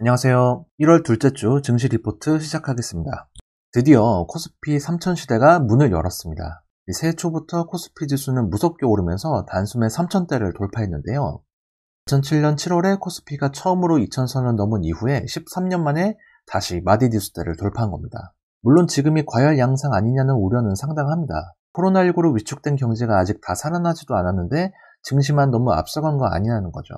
안녕하세요. 1월 둘째 주 증시 리포트 시작하겠습니다. 드디어 코스피 3000시대가 문을 열었습니다. 새해 초부터 코스피 지수는 무섭게 오르면서 단숨에 3000대를 돌파했는데요. 2007년 7월에 코스피가 처음으로 2000선을 넘은 이후에 13년 만에 다시 마디디수대를 돌파한 겁니다. 물론 지금이 과열 양상 아니냐는 우려는 상당합니다. 코로나19로 위축된 경제가 아직 다 살아나지도 않았는데 증시만 너무 앞서간 거 아니냐는 거죠.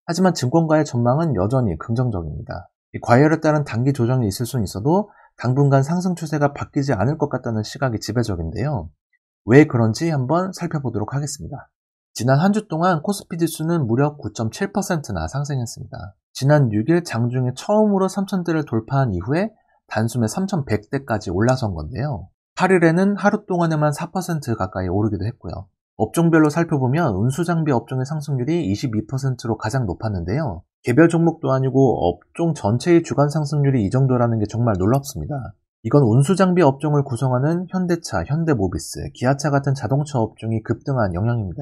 하지만 증권가의 전망은 여전히 긍정적입니다. 과열에 따른 단기 조정이 있을 수는 있어도 당분간 상승 추세가 바뀌지 않을 것 같다는 시각이 지배적인데요. 왜 그런지 한번 살펴보도록 하겠습니다. 지난 한 주 동안 코스피 지수는 무려 9.7%나 상승했습니다. 지난 6일 장중에 처음으로 3000대를 돌파한 이후에 단숨에 3100대까지 올라선 건데요. 8일에는 하루 동안에만 4% 가까이 오르기도 했고요. 업종별로 살펴보면 운수장비 업종의 상승률이 22%로 가장 높았는데요. 개별 종목도 아니고 업종 전체의 주간 상승률이 이 정도라는 게 정말 놀랍습니다. 이건 운수장비 업종을 구성하는 현대차, 현대모비스, 기아차 같은 자동차 업종이 급등한 영향입니다.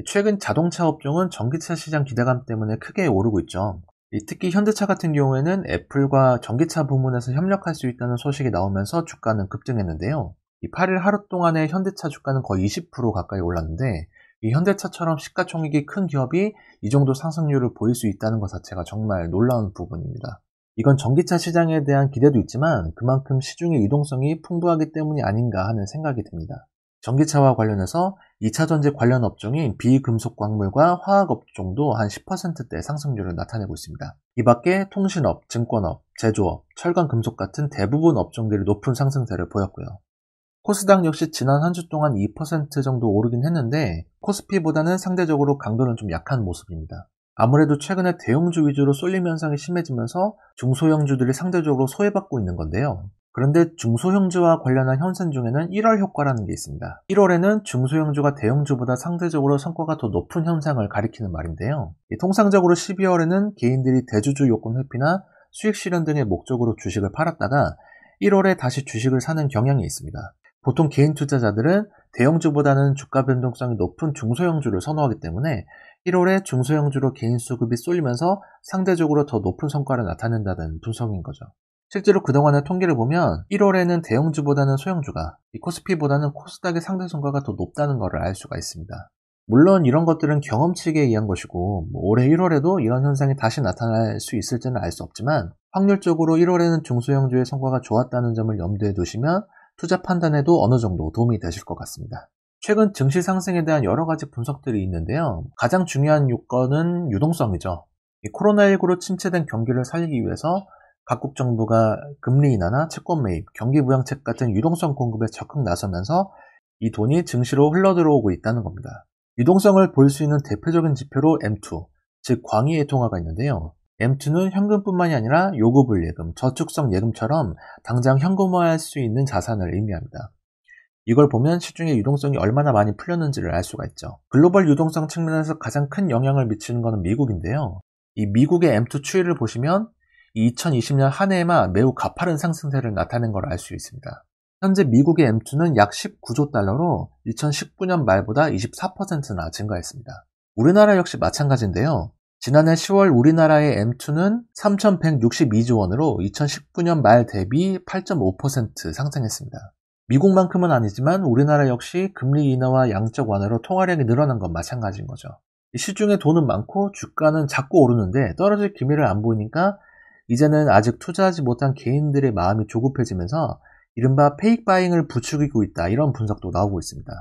최근 자동차 업종은 전기차 시장 기대감 때문에 크게 오르고 있죠. 특히 현대차 같은 경우에는 애플과 전기차 부문에서 협력할 수 있다는 소식이 나오면서 주가는 급등했는데요. 8일 하루 동안의 현대차 주가는 거의 20% 가까이 올랐는데 이 현대차처럼 시가총액이 큰 기업이 이 정도 상승률을 보일 수 있다는 것 자체가 정말 놀라운 부분입니다. 이건 전기차 시장에 대한 기대도 있지만 그만큼 시중의 유동성이 풍부하기 때문이 아닌가 하는 생각이 듭니다. 전기차와 관련해서 2차전지 관련 업종인 비금속 광물과 화학 업종도 한 10%대 상승률을 나타내고 있습니다. 이 밖에 통신업, 증권업, 제조업, 철강 금속 같은 대부분 업종들이 높은 상승세를 보였고요. 코스닥 역시 지난 한 주 동안 2% 정도 오르긴 했는데 코스피보다는 상대적으로 강도는 좀 약한 모습입니다. 아무래도 최근에 대형주 위주로 쏠림 현상이 심해지면서 중소형주들이 상대적으로 소외받고 있는 건데요. 그런데 중소형주와 관련한 현상 중에는 1월 효과라는 게 있습니다. 1월에는 중소형주가 대형주보다 상대적으로 성과가 더 높은 현상을 가리키는 말인데요. 통상적으로 12월에는 개인들이 대주주 요건 회피나 수익 실현 등의 목적으로 주식을 팔았다가 1월에 다시 주식을 사는 경향이 있습니다. 보통 개인 투자자들은 대형주보다는 주가 변동성이 높은 중소형주를 선호하기 때문에 1월에 중소형주로 개인 수급이 쏠리면서 상대적으로 더 높은 성과를 나타낸다는 분석인 거죠. 실제로 그동안의 통계를 보면 1월에는 대형주보다는 소형주가, 코스피보다는 코스닥의 상대 성과가 더 높다는 것을 알 수가 있습니다. 물론 이런 것들은 경험치에 의한 것이고 올해 1월에도 이런 현상이 다시 나타날 수 있을지는 알 수 없지만 확률적으로 1월에는 중소형주의 성과가 좋았다는 점을 염두에 두시면 투자 판단에도 어느 정도 도움이 되실 것 같습니다. 최근 증시 상승에 대한 여러 가지 분석들이 있는데요. 가장 중요한 요건은 유동성이죠. 코로나19로 침체된 경기를 살리기 위해서 각국 정부가 금리 인하나 채권 매입, 경기 부양책 같은 유동성 공급에 적극 나서면서 이 돈이 증시로 흘러들어오고 있다는 겁니다. 유동성을 볼 수 있는 대표적인 지표로 M2, 즉 광의의 통화가 있는데요. M2는 현금뿐만이 아니라 요구불 예금, 저축성 예금처럼 당장 현금화할 수 있는 자산을 의미합니다. 이걸 보면 시중의 유동성이 얼마나 많이 풀렸는지를 알 수가 있죠. 글로벌 유동성 측면에서 가장 큰 영향을 미치는 것은 미국인데요. 이 미국의 M2 추이를 보시면 2020년 한 해에만 매우 가파른 상승세를 나타낸 걸 알 수 있습니다. 현재 미국의 M2는 약 19조 달러로 2019년 말보다 24%나 증가했습니다. 우리나라 역시 마찬가지인데요. 지난해 10월 우리나라의 M2는 3,162조 원으로 2019년 말 대비 8.5% 상승했습니다. 미국만큼은 아니지만 우리나라 역시 금리 인하와 양적 완화로 통화량이 늘어난 건 마찬가지인 거죠. 시중에 돈은 많고 주가는 자꾸 오르는데 떨어질 기미를 안 보이니까 이제는 아직 투자하지 못한 개인들의 마음이 조급해지면서 이른바 페이크 바잉을 부추기고 있다, 이런 분석도 나오고 있습니다.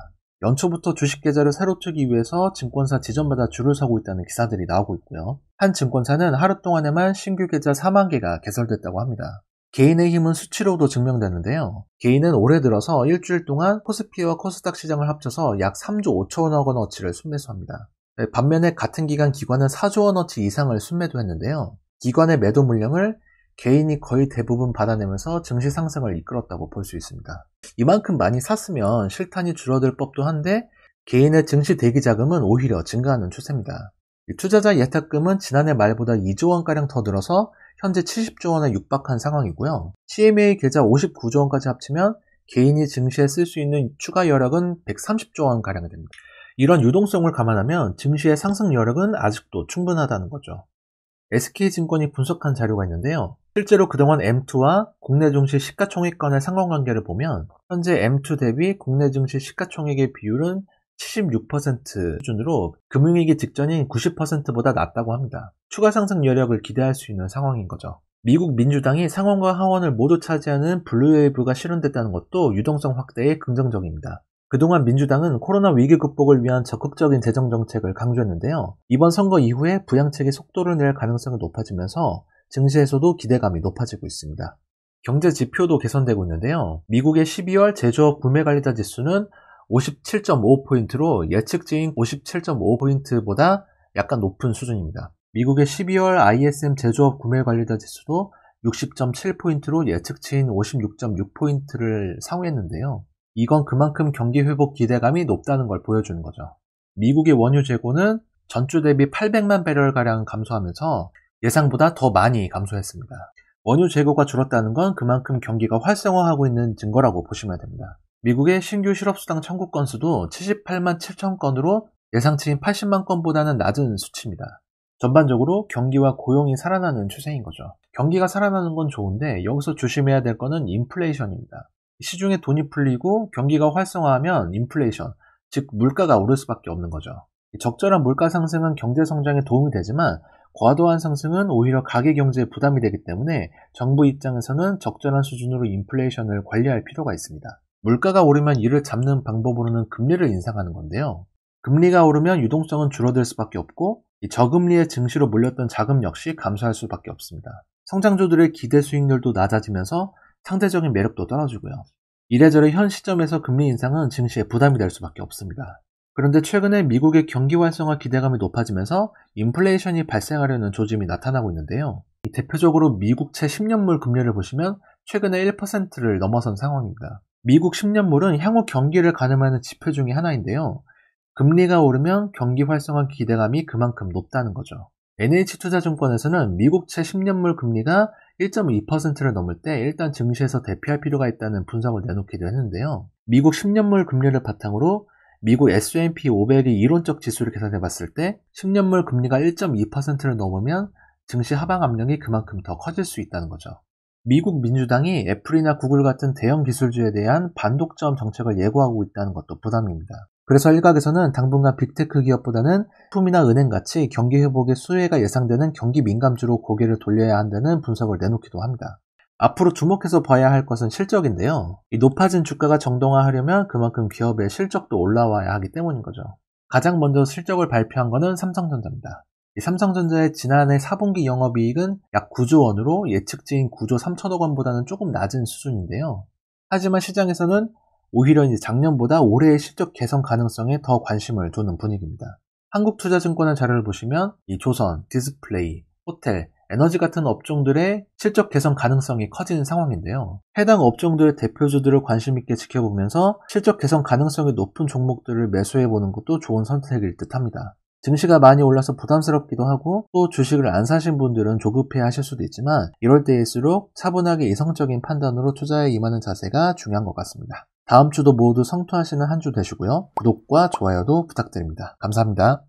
연초부터 주식 계좌를 새로 트기 위해서 증권사 지점마다 줄을 서고 있다는 기사들이 나오고 있고요. 한 증권사는 하루 동안에만 신규 계좌 4만 개가 개설됐다고 합니다. 개인의 힘은 수치로도 증명되는데요. 개인은 올해 들어서 일주일 동안 코스피와 코스닥 시장을 합쳐서 약 3조 5천억 원어치를 순매수합니다. 반면에 같은 기간 기관은 4조 원어치 이상을 순매도했는데요. 기관의 매도 물량을 개인이 거의 대부분 받아내면서 증시 상승을 이끌었다고 볼 수 있습니다. 이만큼 많이 샀으면 실탄이 줄어들 법도 한데 개인의 증시 대기 자금은 오히려 증가하는 추세입니다. 투자자 예탁금은 지난해 말보다 2조 원가량 더 늘어서 현재 70조 원에 육박한 상황이고요. CMA 계좌 59조 원까지 합치면 개인이 증시에 쓸 수 있는 추가 여력은 130조 원가량 됩니다. 이런 유동성을 감안하면 증시의 상승 여력은 아직도 충분하다는 거죠. SK증권이 분석한 자료가 있는데요. 실제로 그동안 M2와 국내 증시 시가총액 간의 상관관계를 보면 현재 M2 대비 국내 증시 시가총액의 비율은 76% 수준으로 금융위기 직전인 90%보다 낮다고 합니다. 추가 상승 여력을 기대할 수 있는 상황인 거죠. 미국 민주당이 상원과 하원을 모두 차지하는 블루웨이브가 실현됐다는 것도 유동성 확대에 긍정적입니다. 그동안 민주당은 코로나 위기 극복을 위한 적극적인 재정 정책을 강조했는데요. 이번 선거 이후에 부양책의 속도를 낼 가능성이 높아지면서 증시에서도 기대감이 높아지고 있습니다. 경제 지표도 개선되고 있는데요. 미국의 12월 제조업 구매관리자 지수는 57.5포인트로 예측치인 57.5포인트보다 약간 높은 수준입니다. 미국의 12월 ISM 제조업 구매관리자 지수도 60.7포인트로 예측치인 56.6포인트를 상회했는데요. 이건 그만큼 경기 회복 기대감이 높다는 걸 보여주는 거죠. 미국의 원유 재고는 전주 대비 800만 배럴가량 감소하면서 예상보다 더 많이 감소했습니다. 원유 재고가 줄었다는 건 그만큼 경기가 활성화하고 있는 증거라고 보시면 됩니다. 미국의 신규 실업수당 청구 건수도 78만 7천 건으로 예상치인 80만 건보다는 낮은 수치입니다. 전반적으로 경기와 고용이 살아나는 추세인 거죠. 경기가 살아나는 건 좋은데 여기서 조심해야 될 거는 인플레이션입니다. 시중에 돈이 풀리고 경기가 활성화하면 인플레이션, 즉 물가가 오를 수밖에 없는 거죠. 적절한 물가 상승은 경제 성장에 도움이 되지만 과도한 상승은 오히려 가계 경제에 부담이 되기 때문에 정부 입장에서는 적절한 수준으로 인플레이션을 관리할 필요가 있습니다. 물가가 오르면 이를 잡는 방법으로는 금리를 인상하는 건데요. 금리가 오르면 유동성은 줄어들 수밖에 없고 저금리의 증시로 몰렸던 자금 역시 감소할 수밖에 없습니다. 성장주들의 기대 수익률도 낮아지면서 상대적인 매력도 떨어지고요. 이래저래 현 시점에서 금리 인상은 증시에 부담이 될 수밖에 없습니다. 그런데 최근에 미국의 경기 활성화 기대감이 높아지면서 인플레이션이 발생하려는 조짐이 나타나고 있는데요. 대표적으로 미국채 10년물 금리를 보시면 최근에 1%를 넘어선 상황입니다. 미국 10년물은 향후 경기를 가늠하는 지표 중에 하나인데요. 금리가 오르면 경기 활성화 기대감이 그만큼 높다는 거죠. NH투자증권에서는 미국채 10년물 금리가 1.2%를 넘을 때 일단 증시에서 대피할 필요가 있다는 분석을 내놓기도 했는데요. 미국 10년물 금리를 바탕으로 미국 S&P 500의 이론적 지수를 계산해 봤을 때 10년물 금리가 1.2%를 넘으면 증시 하방 압력이 그만큼 더 커질 수 있다는 거죠. 미국 민주당이 애플이나 구글 같은 대형 기술주에 대한 반독점 정책을 예고하고 있다는 것도 부담입니다. 그래서 일각에서는 당분간 빅테크 기업보다는 식품이나 은행같이 경기 회복의 수혜가 예상되는 경기 민감주로 고개를 돌려야 한다는 분석을 내놓기도 합니다. 앞으로 주목해서 봐야 할 것은 실적인데요. 이 높아진 주가가 정동화하려면 그만큼 기업의 실적도 올라와야 하기 때문인 거죠. 가장 먼저 실적을 발표한 것은 삼성전자입니다. 이 삼성전자의 지난해 4분기 영업이익은 약 9조 원으로 예측치인 9조 3천억 원보다는 조금 낮은 수준인데요. 하지만 시장에서는 오히려 이제 작년보다 올해의 실적 개선 가능성에 더 관심을 두는 분위기입니다. 한국투자증권의 자료를 보시면 이 조선, 디스플레이, 호텔, 에너지 같은 업종들의 실적 개선 가능성이 커지는 상황인데요. 해당 업종들의 대표주들을 관심 있게 지켜보면서 실적 개선 가능성이 높은 종목들을 매수해보는 것도 좋은 선택일 듯합니다. 증시가 많이 올라서 부담스럽기도 하고 또 주식을 안 사신 분들은 조급해 하실 수도 있지만 이럴 때일수록 차분하게 이성적인 판단으로 투자에 임하는 자세가 중요한 것 같습니다. 다음 주도 모두 성투하시는 한 주 되시고요. 구독과 좋아요도 부탁드립니다. 감사합니다.